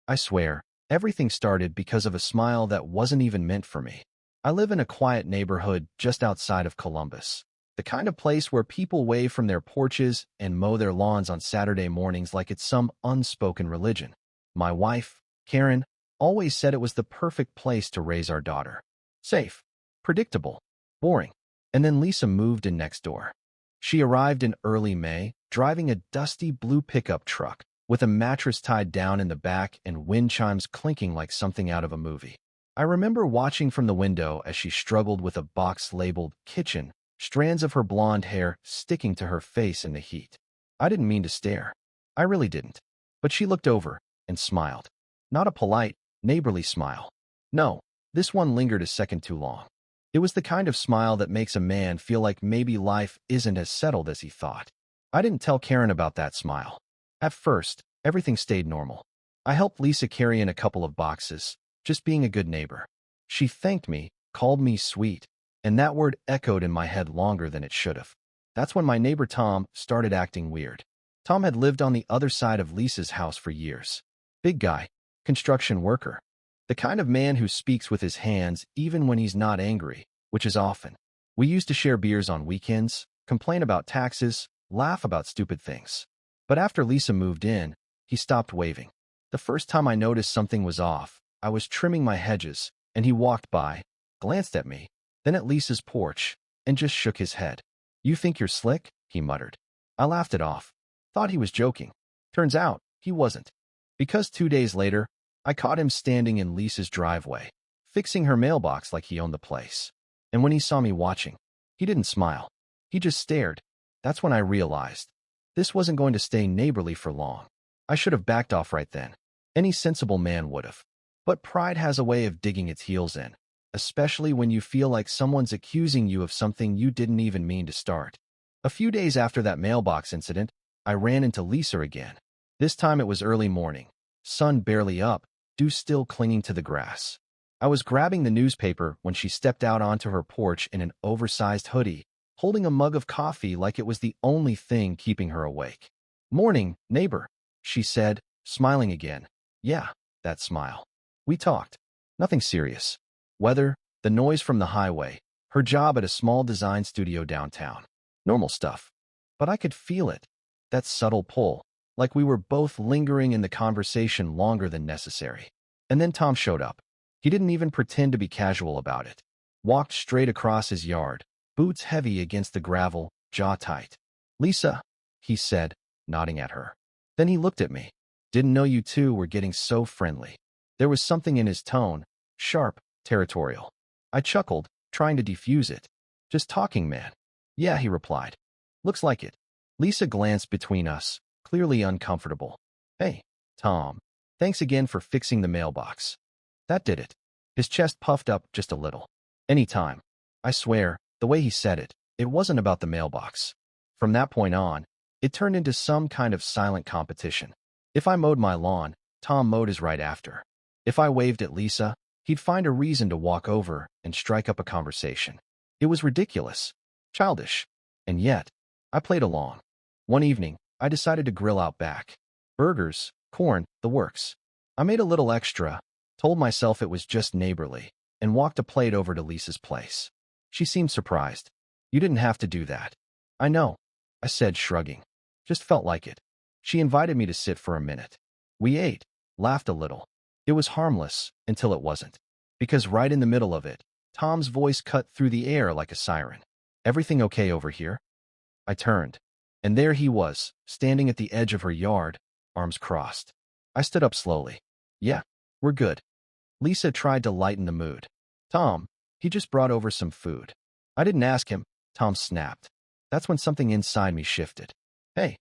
I swear, everything started because of a smile that wasn't even meant for me. I live in a quiet neighborhood just outside of Columbus, the kind of place where people wave from their porches and mow their lawns on Saturday mornings like it's some unspoken religion. My wife, Karen, always said it was the perfect place to raise our daughter. Safe, predictable, boring. And then Lisa moved in next door. She arrived in early May, driving a dusty blue pickup truck, with a mattress tied down in the back and wind chimes clinking like something out of a movie. I remember watching from the window as she struggled with a box labeled kitchen, strands of her blonde hair sticking to her face in the heat. I didn't mean to stare. I really didn't. But she looked over and smiled. Not a polite, neighborly smile. No, this one lingered a second too long. It was the kind of smile that makes a man feel like maybe life isn't as settled as he thought. I didn't tell Karen about that smile. At first, everything stayed normal. I helped Lisa carry in a couple of boxes, just being a good neighbor. She thanked me, called me sweet, and that word echoed in my head longer than it should have. That's when my neighbor Tom started acting weird. Tom had lived on the other side of Lisa's house for years. Big guy, construction worker. The kind of man who speaks with his hands even when he's not angry, which is often. We used to share beers on weekends, complain about taxes, laugh about stupid things. But after Lisa moved in, he stopped waving. The first time I noticed something was off, I was trimming my hedges, and he walked by, glanced at me, then at Lisa's porch, and just shook his head. "You think you're slick?" he muttered. I laughed it off. Thought he was joking. Turns out, he wasn't. Because 2 days later, I caught him standing in Lisa's driveway, fixing her mailbox like he owned the place. And when he saw me watching, he didn't smile. He just stared. That's when I realized this wasn't going to stay neighborly for long. I should have backed off right then. Any sensible man would have. But pride has a way of digging its heels in, especially when you feel like someone's accusing you of something you didn't even mean to start. A few days after that mailbox incident, I ran into Lisa again. This time it was early morning, sun barely up, dew still clinging to the grass. I was grabbing the newspaper when she stepped out onto her porch in an oversized hoodie, holding a mug of coffee like it was the only thing keeping her awake. "Morning, neighbor," she said, smiling again. Yeah, that smile. We talked. Nothing serious. Weather, the noise from the highway, her job at a small design studio downtown. Normal stuff. But I could feel it. That subtle pull, like we were both lingering in the conversation longer than necessary. And then Tom showed up. He didn't even pretend to be casual about it. Walked straight across his yard, boots heavy against the gravel, jaw tight. "Lisa," he said, nodding at her. Then he looked at me. "Didn't know you two were getting so friendly." There was something in his tone, sharp, territorial. I chuckled, trying to defuse it. "Just talking, man." "Yeah," he replied. "Looks like it." Lisa glanced between us, clearly uncomfortable. "Hey, Tom. Thanks again for fixing the mailbox." That did it. His chest puffed up just a little. "Anytime." I swear, the way he said it, it wasn't about the mailbox. From that point on, it turned into some kind of silent competition. If I mowed my lawn, Tom mowed his right after. If I waved at Lisa, he'd find a reason to walk over and strike up a conversation. It was ridiculous, childish, and yet, I played along. One evening, I decided to grill out back. Burgers, corn, the works. I made a little extra, told myself it was just neighborly, and walked a plate over to Lisa's place. She seemed surprised. "You didn't have to do that." "I know," I said, shrugging. "Just felt like it." She invited me to sit for a minute. We ate, laughed a little. It was harmless until it wasn't. Because right in the middle of it, Tom's voice cut through the air like a siren. "Everything okay over here?" I turned, and there he was, standing at the edge of her yard, arms crossed. I stood up slowly. "Yeah, we're good." Lisa tried to lighten the mood. "Tom, he just brought over some food." "I didn't ask him," Tom snapped. That's when something inside me shifted. "Hey,"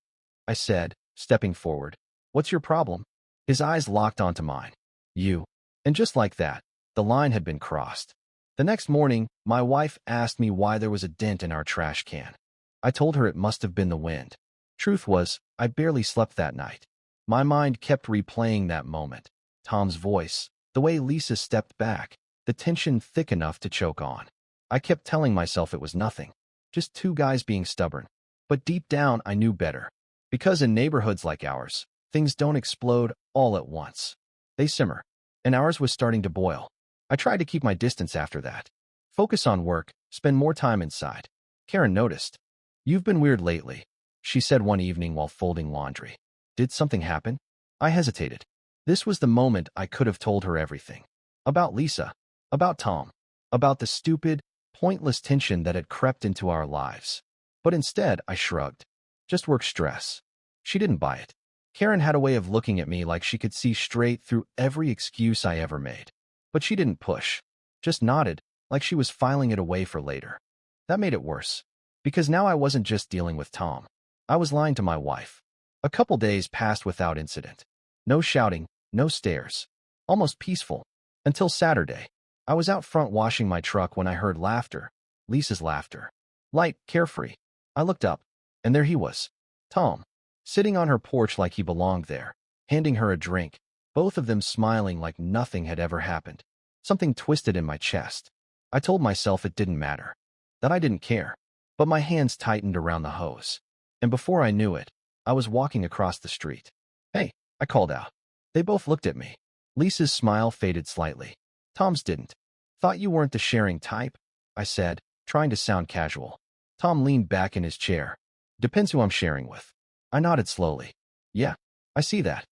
I said, stepping forward. "What's your problem?" His eyes locked onto mine. "You." And just like that, the line had been crossed. The next morning, my wife asked me why there was a dent in our trash can. I told her it must have been the wind. Truth was, I barely slept that night. My mind kept replaying that moment. Tom's voice, the way Lisa stepped back, the tension thick enough to choke on. I kept telling myself it was nothing, just two guys being stubborn. But deep down, I knew better. Because in neighborhoods like ours, things don't explode all at once. They simmer. And ours was starting to boil. I tried to keep my distance after that. Focus on work, spend more time inside. Karen noticed. You've been weird lately, she said one evening while folding laundry. Did something happen? I hesitated. This was the moment I could have told her everything. About Lisa. About Tom. About the stupid, pointless tension that had crept into our lives. But instead, I shrugged. Just work stress. She didn't buy it. Karen had a way of looking at me like she could see straight through every excuse I ever made. But she didn't push. Just nodded, like she was filing it away for later. That made it worse. Because now I wasn't just dealing with Tom. I was lying to my wife. A couple days passed without incident. No shouting, no stares. Almost peaceful. Until Saturday. I was out front washing my truck when I heard laughter. Lisa's laughter. Light, carefree. I looked up, and there he was. Tom. Sitting on her porch like he belonged there, handing her a drink, both of them smiling like nothing had ever happened. Something twisted in my chest. I told myself it didn't matter, that I didn't care. But my hands tightened around the hose. And before I knew it, I was walking across the street. Hey, I called out. They both looked at me. Lisa's smile faded slightly. Tom's didn't. Thought you weren't the sharing type, I said, trying to sound casual. Tom leaned back in his chair. Depends who I'm sharing with. I nodded slowly. Yeah, I see that.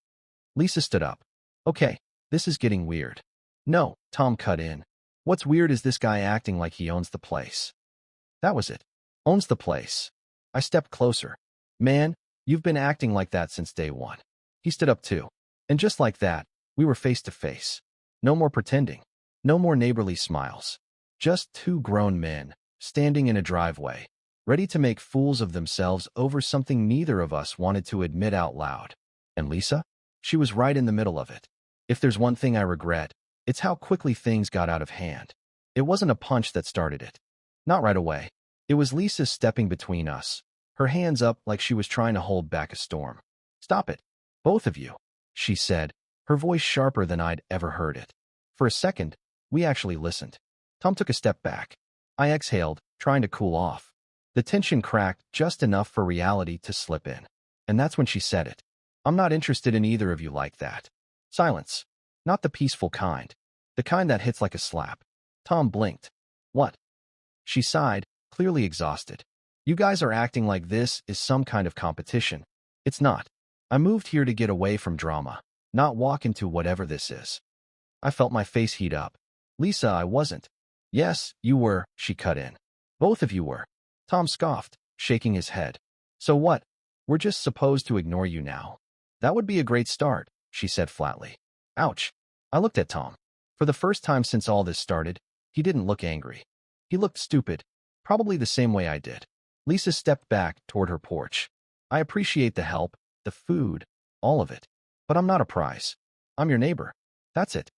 Lisa stood up. Okay, this is getting weird. No, Tom cut in. What's weird is this guy acting like he owns the place. That was it. Owns the place. I stepped closer. Man, you've been acting like that since day one. He stood up too. And just like that, we were face to face. No more pretending. No more neighborly smiles. Just two grown men, standing in a driveway, ready to make fools of themselves over something neither of us wanted to admit out loud. And Lisa? She was right in the middle of it. If there's one thing I regret, it's how quickly things got out of hand. It wasn't a punch that started it. Not right away. It was Lisa stepping between us, her hands up like she was trying to hold back a storm. Stop it. Both of you, she said, her voice sharper than I'd ever heard it. For a second, we actually listened. Tom took a step back. I exhaled, trying to cool off. The tension cracked just enough for reality to slip in. And that's when she said it. I'm not interested in either of you like that. Silence. Not the peaceful kind. The kind that hits like a slap. Tom blinked. What? She sighed, clearly exhausted. You guys are acting like this is some kind of competition. It's not. I moved here to get away from drama, not walk into whatever this is. I felt my face heat up. Lisa, I wasn't. Yes, you were, she cut in. Both of you were. Tom scoffed, shaking his head. So what? We're just supposed to ignore you now. That would be a great start, she said flatly. Ouch. I looked at Tom. For the first time since all this started, he didn't look angry. He looked stupid, probably the same way I did. Lisa stepped back toward her porch. I appreciate the help, the food, all of it. But I'm not a prize. I'm your neighbor. That's it.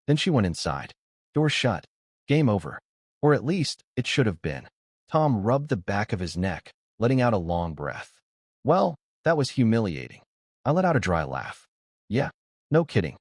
Then she went inside. Door shut. Game over. Or at least, it should have been. Tom rubbed the back of his neck, letting out a long breath. Well, that was humiliating. I let out a dry laugh. Yeah, no kidding.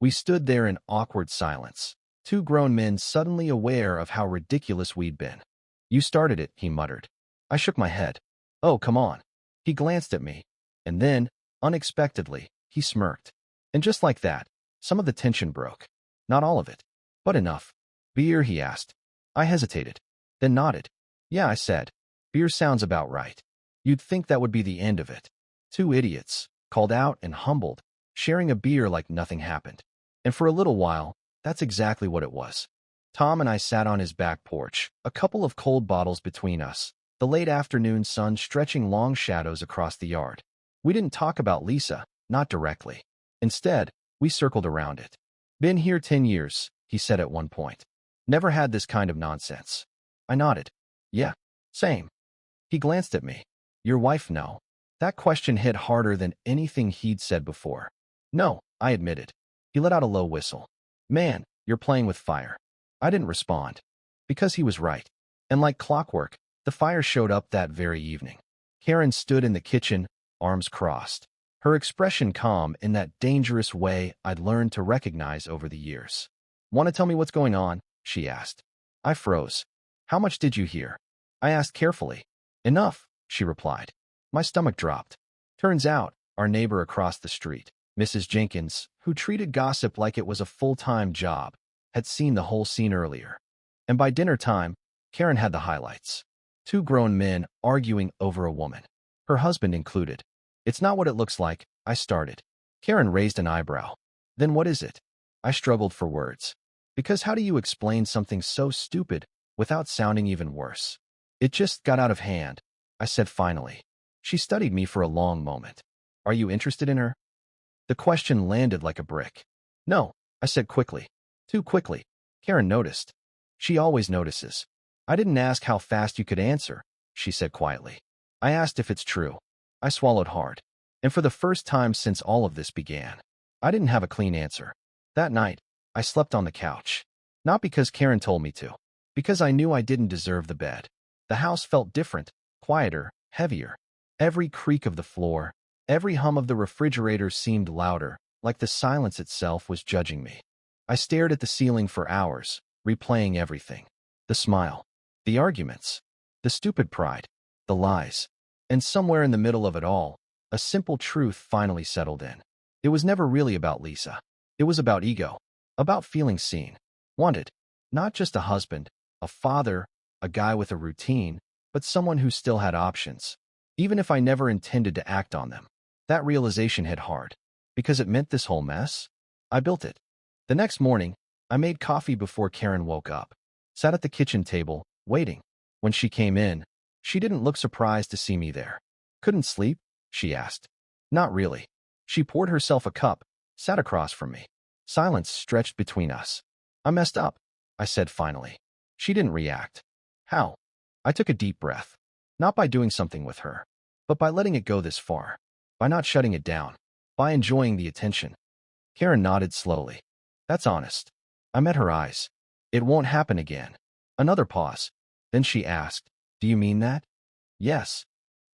We stood there in awkward silence, two grown men suddenly aware of how ridiculous we'd been. You started it, he muttered. I shook my head. Oh, come on. He glanced at me. And then, unexpectedly, he smirked. And just like that, some of the tension broke. Not all of it, but enough. Beer, he asked. I hesitated, then nodded. Yeah, I said. Beer sounds about right. You'd think that would be the end of it. Two idiots, called out and humbled, sharing a beer like nothing happened. And for a little while, that's exactly what it was. Tom and I sat on his back porch, a couple of cold bottles between us, the late afternoon sun stretching long shadows across the yard. We didn't talk about Lisa, not directly. Instead, we circled around it. Been here 10 years, he said at one point. Never had this kind of nonsense. I nodded. Yeah, same. He glanced at me. Your wife, no? That question hit harder than anything he'd said before. No, I admitted. He let out a low whistle. Man, you're playing with fire. I didn't respond. Because he was right. And like clockwork, the fire showed up that very evening. Karen stood in the kitchen, arms crossed. Her expression calm in that dangerous way I'd learned to recognize over the years. Want to tell me what's going on? She asked. I froze. How much did you hear? I asked carefully. Enough, she replied. My stomach dropped. Turns out, our neighbor across the street, Mrs. Jenkins, who treated gossip like it was a full-time job, had seen the whole scene earlier. And by dinner time, Karen had the highlights. Two grown men arguing over a woman, her husband included. It's not what it looks like, I started. Karen raised an eyebrow. Then what is it? I struggled for words. Because how do you explain something so stupid without sounding even worse? It just got out of hand, I said finally. She studied me for a long moment. Are you interested in her? The question landed like a brick. No, I said quickly. Too quickly. Karen noticed. She always notices. I didn't ask how fast you could answer, she said quietly. I asked if it's true. I swallowed hard. And for the first time since all of this began, I didn't have a clean answer. That night, I slept on the couch. Not because Karen told me to. Because I knew I didn't deserve the bed. The house felt different, quieter, heavier. Every creak of the floor, every hum of the refrigerator seemed louder, like the silence itself was judging me. I stared at the ceiling for hours, replaying everything. The smile, the arguments, the stupid pride, the lies. And somewhere in the middle of it all, a simple truth finally settled in. It was never really about Lisa. It was about ego, about feeling seen, wanted. Not just a husband, a father, a guy with a routine, but someone who still had options. Even if I never intended to act on them. That realization hit hard. Because it meant this whole mess? I built it. The next morning, I made coffee before Karen woke up. Sat at the kitchen table, waiting. When she came in, she didn't look surprised to see me there. Couldn't sleep? She asked. Not really. She poured herself a cup, sat across from me. Silence stretched between us. I messed up, I said finally. She didn't react. How? I took a deep breath. Not by doing something with her, but by letting it go this far. By not shutting it down. By enjoying the attention. Karen nodded slowly. That's honest. I met her eyes. It won't happen again. Another pause. Then she asked, do you mean that? Yes.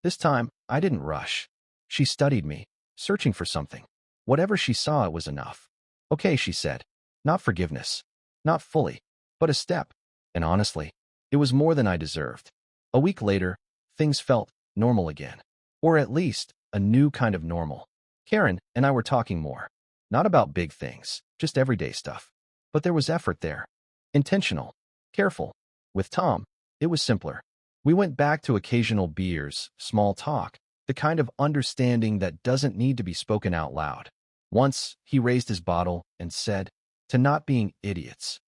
This time, I didn't rush. She studied me, searching for something. Whatever she saw, it was enough. Okay, she said. Not forgiveness. Not fully. But a step. And honestly, it was more than I deserved. A week later, things felt normal again. Or at least, a new kind of normal. Karen and I were talking more. Not about big things, just everyday stuff. But there was effort there. Intentional. Careful. With Tom, it was simpler. We went back to occasional beers, small talk, the kind of understanding that doesn't need to be spoken out loud. Once, he raised his bottle and said, to not being idiots.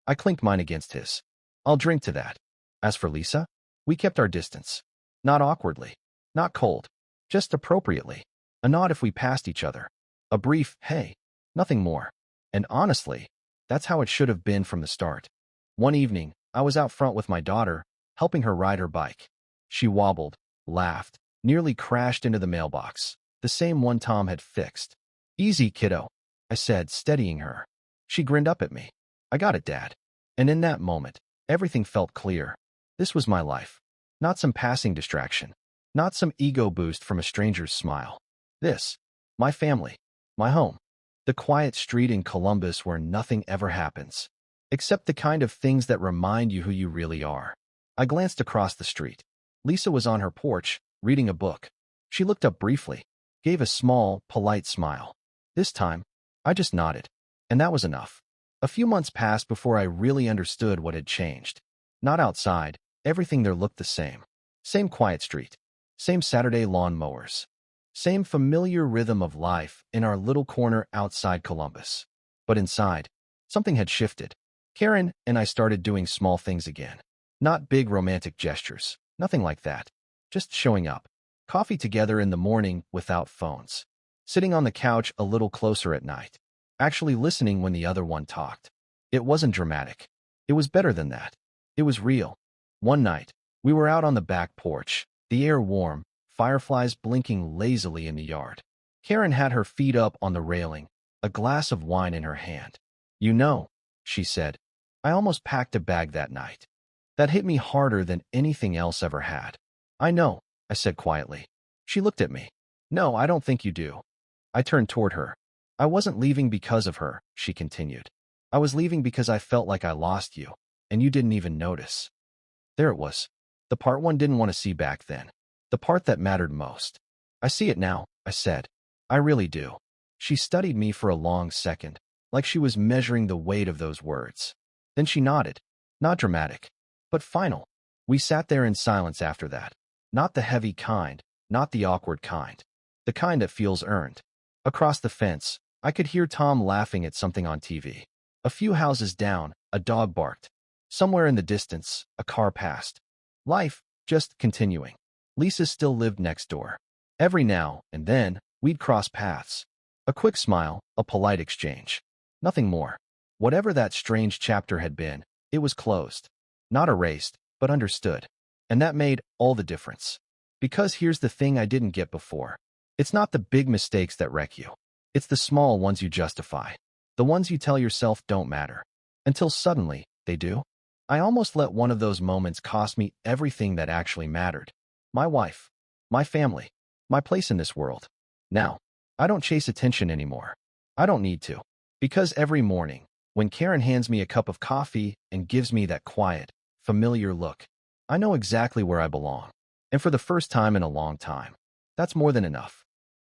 I clinked mine against his. I'll drink to that. As for Lisa, we kept our distance. Not awkwardly. Not cold. Just appropriately. A nod if we passed each other. A brief, hey. Nothing more. And honestly, that's how it should have been from the start. One evening, I was out front with my daughter, helping her ride her bike. She wobbled, laughed, nearly crashed into the mailbox, the same one Tom had fixed. Easy, kiddo, I said, steadying her. She grinned up at me. I got it, Dad. And in that moment, everything felt clear. This was my life. Not some passing distraction. Not some ego boost from a stranger's smile. This. My family. My home. The quiet street in Columbus where nothing ever happens. Except the kind of things that remind you who you really are. I glanced across the street. Lisa was on her porch, reading a book. She looked up briefly, gave a small, polite smile. This time, I just nodded. And that was enough. A few months passed before I really understood what had changed. Not outside, everything there looked the same. Same quiet street. Same Saturday lawn mowers. Same familiar rhythm of life in our little corner outside Columbus. But inside, something had shifted. Karen and I started doing small things again. Not big romantic gestures. Nothing like that. Just showing up. Coffee together in the morning without phones. Sitting on the couch a little closer at night. Actually listening when the other one talked. It wasn't dramatic. It was better than that. It was real. One night, we were out on the back porch, the air warm, fireflies blinking lazily in the yard. Karen had her feet up on the railing, a glass of wine in her hand. You know, she said, I almost packed a bag that night. That hit me harder than anything else ever had. I know, I said quietly. She looked at me. No, I don't think you do. I turned toward her. I wasn't leaving because of her, she continued. I was leaving because I felt like I lost you, and you didn't even notice. There it was. The part one didn't want to see back then. The part that mattered most. I see it now, I said. I really do. She studied me for a long second, like she was measuring the weight of those words. Then she nodded. Not dramatic, but final. We sat there in silence after that. Not the heavy kind, not the awkward kind. The kind that feels earned. Across the fence, I could hear Tom laughing at something on TV. A few houses down, a dog barked. Somewhere in the distance, a car passed. Life, just continuing. Lisa still lived next door. Every now and then, we'd cross paths. A quick smile, a polite exchange. Nothing more. Whatever that strange chapter had been, it was closed. Not erased, but understood. And that made all the difference. Because here's the thing I didn't get before. It's not the big mistakes that wreck you. It's the small ones you justify. The ones you tell yourself don't matter. Until suddenly, they do. I almost let one of those moments cost me everything that actually mattered. My wife. My family. My place in this world. Now, I don't chase attention anymore. I don't need to. Because every morning, when Karen hands me a cup of coffee and gives me that quiet, familiar look, I know exactly where I belong. And for the first time in a long time, that's more than enough.